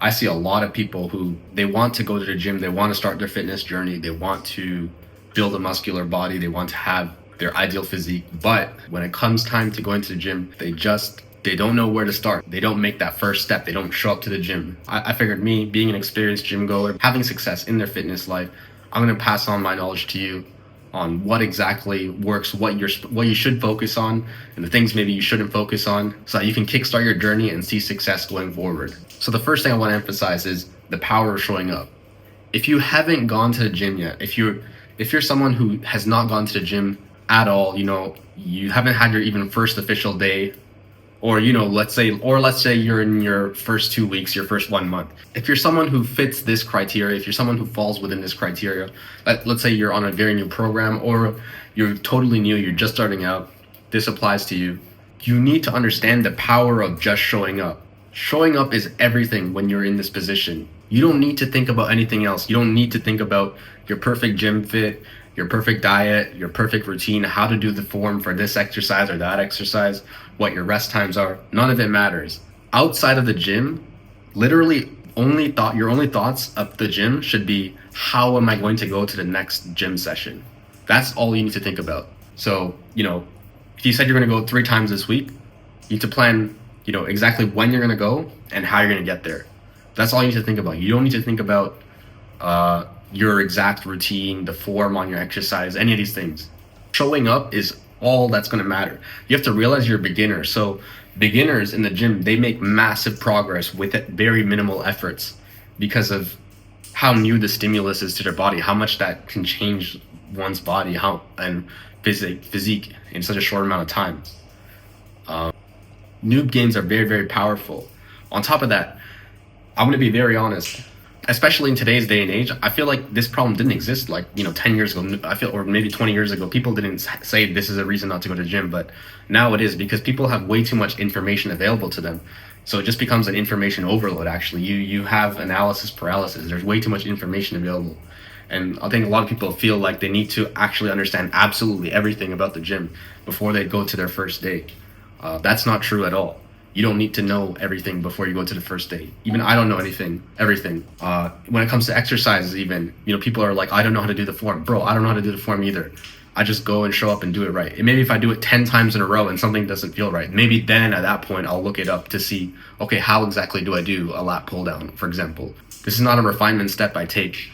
I see a lot of people who they want to go to the gym, they want to start their fitness journey, they want to build a muscular body, they want to have their ideal physique, but when it comes time to going to the gym, they don't know where to start. They don't make that first step. They don't show up to the gym. I figured me being an experienced gym goer, having success in their fitness life, I'm going to pass on my knowledge to you on what exactly works, what you should focus on, and the things maybe you shouldn't focus on, so that you can kickstart your journey and see success going forward. So the first thing I want to emphasize is the power of showing up. If you haven't gone to the gym yet, if you're someone who has not gone to the gym at all, you haven't had your even first official day, or let's say you're in your first 2 weeks, your first 1 month. If you're someone who fits this criteria, if you're someone who falls within this criteria, let's say you're on a very new program, or you're totally new, you're just starting out, this applies to you. You need to understand the power of just showing up. Showing up is everything when you're in this position. You don't need to think about anything else. You don't need to think about your perfect gym fit, your perfect diet, your perfect routine, how to do the form for this exercise or that exercise, what your rest times are. None of it matters. Outside of the gym, literally your only thoughts of the gym should be, how am I going to go to the next gym session? That's all you need to think about. So, if you said you're going to go 3 times this week, you need to plan, exactly when you're going to go and how you're going to get there. That's all you need to think about. You don't need to think about your exact routine, the form on your exercise, any of these things. Showing up is all that's going to matter. You have to realize you're a beginner. So beginners in the gym, they make massive progress with very minimal efforts because of how new the stimulus is to their body, how much that can change one's body, and physique in such a short amount of time. Noob gains are very, very powerful. On top of that, I'm going to be very honest. Especially in today's day and age, I feel like this problem didn't exist 10 years ago. Or maybe 20 years ago, people didn't say this is a reason not to go to the gym, but now it is, because people have way too much information available to them. So it just becomes an information overload. Actually, you have analysis paralysis. There's way too much information available. And I think a lot of people feel like they need to actually understand absolutely everything about the gym before they go to their first day. That's not true at all. You don't need to know everything before you go to the first day. Even I don't know everything. When it comes to exercises, even, people are like, I don't know how to do the form. Bro, I don't know how to do the form either. I just go and show up and do it right. And maybe if I do it 10 times in a row and something doesn't feel right, maybe then at that point I'll look it up to see, okay, how exactly do I do a lat pull down, for example. This is not a refinement step I take,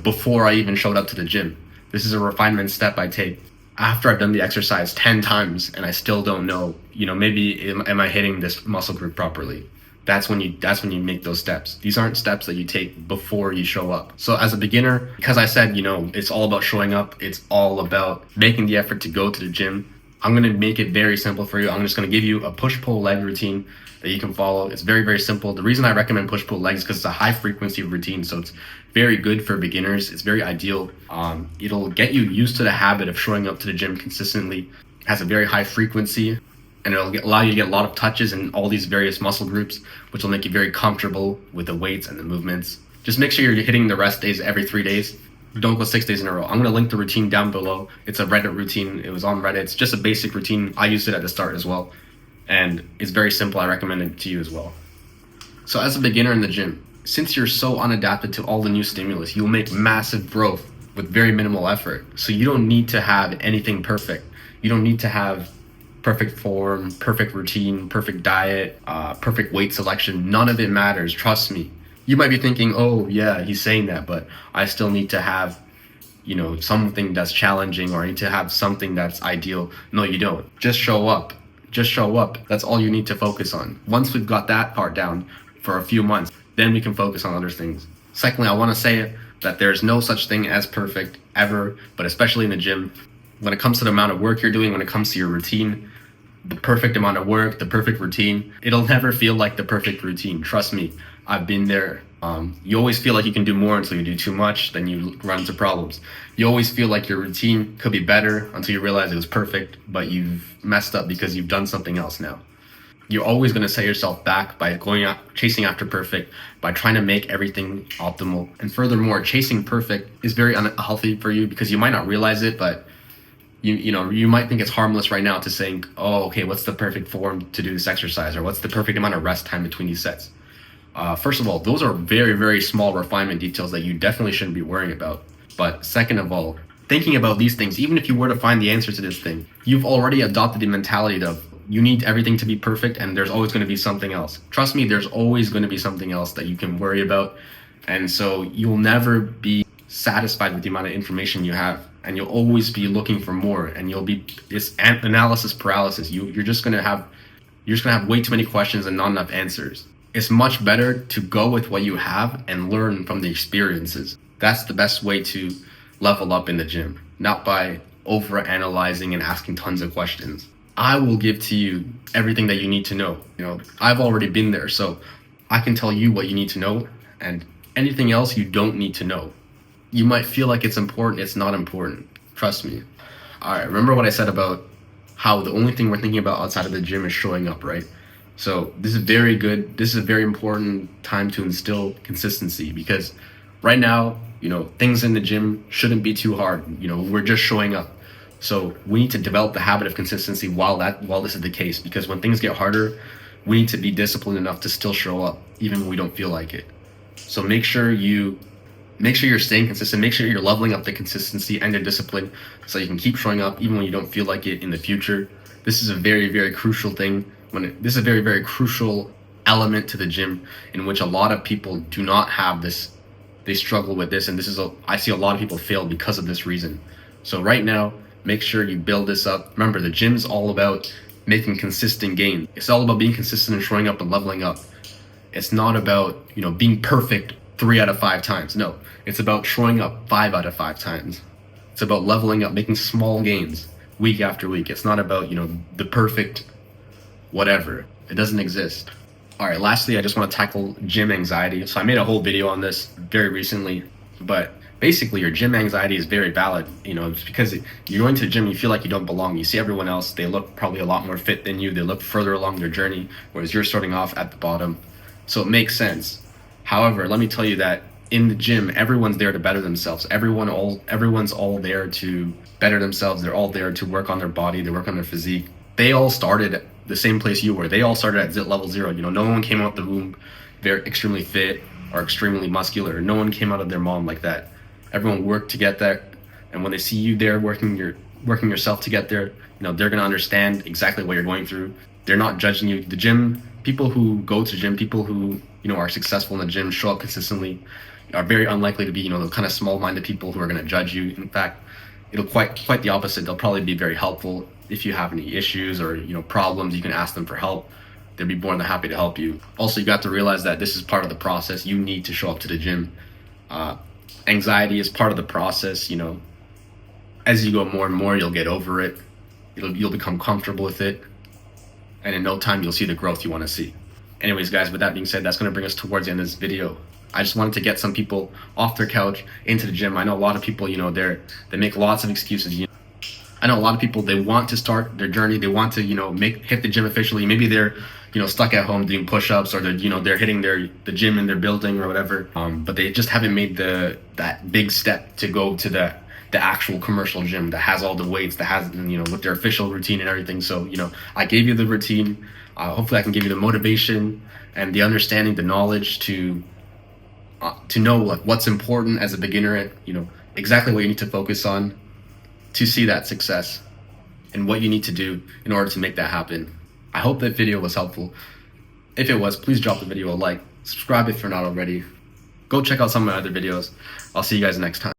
before I even showed up to the gym. This is a refinement step I take after I've done the exercise 10 times and I still don't know, maybe am I hitting this muscle group properly? That's when you make those steps. These aren't steps that you take before you show up. So as a beginner, because I said, it's all about showing up, it's all about making the effort to go to the gym, I'm going to make it very simple for you. I'm just going to give you a push-pull leg routine that you can follow. It's very, very simple. The reason I recommend push-pull legs is because it's a high-frequency routine, so it's very good for beginners. It's very ideal. It'll get you used to the habit of showing up to the gym consistently. It has a very high frequency, and it'll allow you to get a lot of touches in all these various muscle groups, which will make you very comfortable with the weights and the movements. Just make sure you're hitting the rest days every 3 days. Don't go 6 days in a row. I'm going to link the routine down below. It's a Reddit routine. It was on Reddit. It's just a basic routine. I used it at the start as well. And it's very simple. I recommend it to you as well. So as a beginner in the gym, since you're so unadapted to all the new stimulus, you'll make massive growth with very minimal effort. So you don't need to have anything perfect. You don't need to have perfect form, perfect routine, perfect diet, perfect weight selection. None of it matters. Trust me. You might be thinking, oh yeah, he's saying that, but I still need to have, something that's challenging, or I need to have something that's ideal. No, you don't. Just show up. Just show up. That's all you need to focus on. Once we've got that part down for a few months, then we can focus on other things. Secondly, I want to say that there's no such thing as perfect ever, but especially in the gym, when it comes to the amount of work you're doing, when it comes to your routine, the perfect amount of work, the perfect routine, it'll never feel like the perfect routine. Trust me, I've been there. You always feel like you can do more until you do too much, then you run into problems. You always feel like your routine could be better until you realize it was perfect, but you've messed up because you've done something else now. You're always going to set yourself back by going out, chasing after perfect, by trying to make everything optimal. And furthermore, chasing perfect is very unhealthy for you because you might not realize it, but you might think it's harmless right now to saying, oh, okay, what's the perfect form to do this exercise? Or what's the perfect amount of rest time between these sets? First of all, those are very, very small refinement details that you definitely shouldn't be worrying about. But second of all, thinking about these things, even if you were to find the answer to this thing, you've already adopted the mentality of you need everything to be perfect and there's always going to be something else. Trust me, there's always going to be something else that you can worry about. And so you'll never be satisfied with the amount of information you have, and you'll always be looking for more, and you'll be, it's analysis paralysis. You're just going to have way too many questions and not enough answers. It's much better to go with what you have and learn from the experiences. That's the best way to level up in the gym, not by over analyzing and asking tons of questions. I will give to you everything that you need to know. I've already been there, so I can tell you what you need to know, and anything else you don't need to know. You might feel like it's important, it's not important. Trust me. All right, remember what I said about how the only thing we're thinking about outside of the gym is showing up, right? So this is very good. This is a very important time to instill consistency, because right now, things in the gym shouldn't be too hard. We're just showing up. So we need to develop the habit of consistency while this is the case, because when things get harder, we need to be disciplined enough to still show up, even when we don't feel like it. So make sure you're staying consistent. Make sure you're leveling up the consistency and the discipline so you can keep showing up even when you don't feel like it in the future. This is a very, very crucial thing. This is a very, very crucial element to the gym, in which a lot of people do not have this. They struggle with this, and I see a lot of people fail because of this reason. So right now, make sure you build this up. Remember, the gym's all about making consistent gains. It's all about being consistent and showing up and leveling up. It's not about, being perfect 3 out of 5 times. No, it's about showing up 5 out of 5 times. It's about leveling up, making small gains week after week. It's not about, the perfect whatever. It doesn't exist. All right, lastly, I just want to tackle gym anxiety. So I made a whole video on this very recently, but basically your gym anxiety is very valid. It's because you're going to the gym, you feel like you don't belong. You see everyone else, they look probably a lot more fit than you. They look further along their journey, whereas you're starting off at the bottom. So it makes sense. However, let me tell you that in the gym, everyone's there to better themselves. Everyone's all there to better themselves. They're all there to work on their body, they work on their physique. They all started the same place you were. They all started at level 0. No one came out the womb very extremely fit or extremely muscular. No one came out of their mom like that. Everyone worked to get there, and when they see you there working yourself to get there, they're gonna understand exactly what you're going through. They're not judging you. The gym, people who go to gym, people who are successful in the gym, show up consistently, are very unlikely to be the kind of small-minded people who are gonna judge you. In fact, it'll quite the opposite. They'll probably be very helpful. If you have any issues or problems, you can ask them for help. They'll be more than happy to help you. Also, you got to realize that this is part of the process. You need to show up to the gym. Anxiety is part of the process. As you go more and more, you'll get over it. You'll become comfortable with it, and in no time, you'll see the growth you want to see. Anyways, guys, with that being said, that's going to bring us towards the end of this video. I just wanted to get some people off their couch into the gym. I know a lot of people, they make lots of excuses. I know a lot of people, they want to start their journey. They want to, hit the gym officially. Maybe they're, stuck at home doing push-ups, or they're hitting the gym in their building or whatever. But they just haven't made that big step to go to the actual commercial gym that has all the weights, that has, with their official routine and everything. So, I gave you the routine. Hopefully I can give you the motivation and the understanding, the knowledge to know like what's important as a beginner, exactly what you need to focus on to see that success, and what you need to do in order to make that happen. I hope that video was helpful. If it was, please drop the video a like, subscribe if you're not already. Go check out some of my other videos. I'll see you guys next time.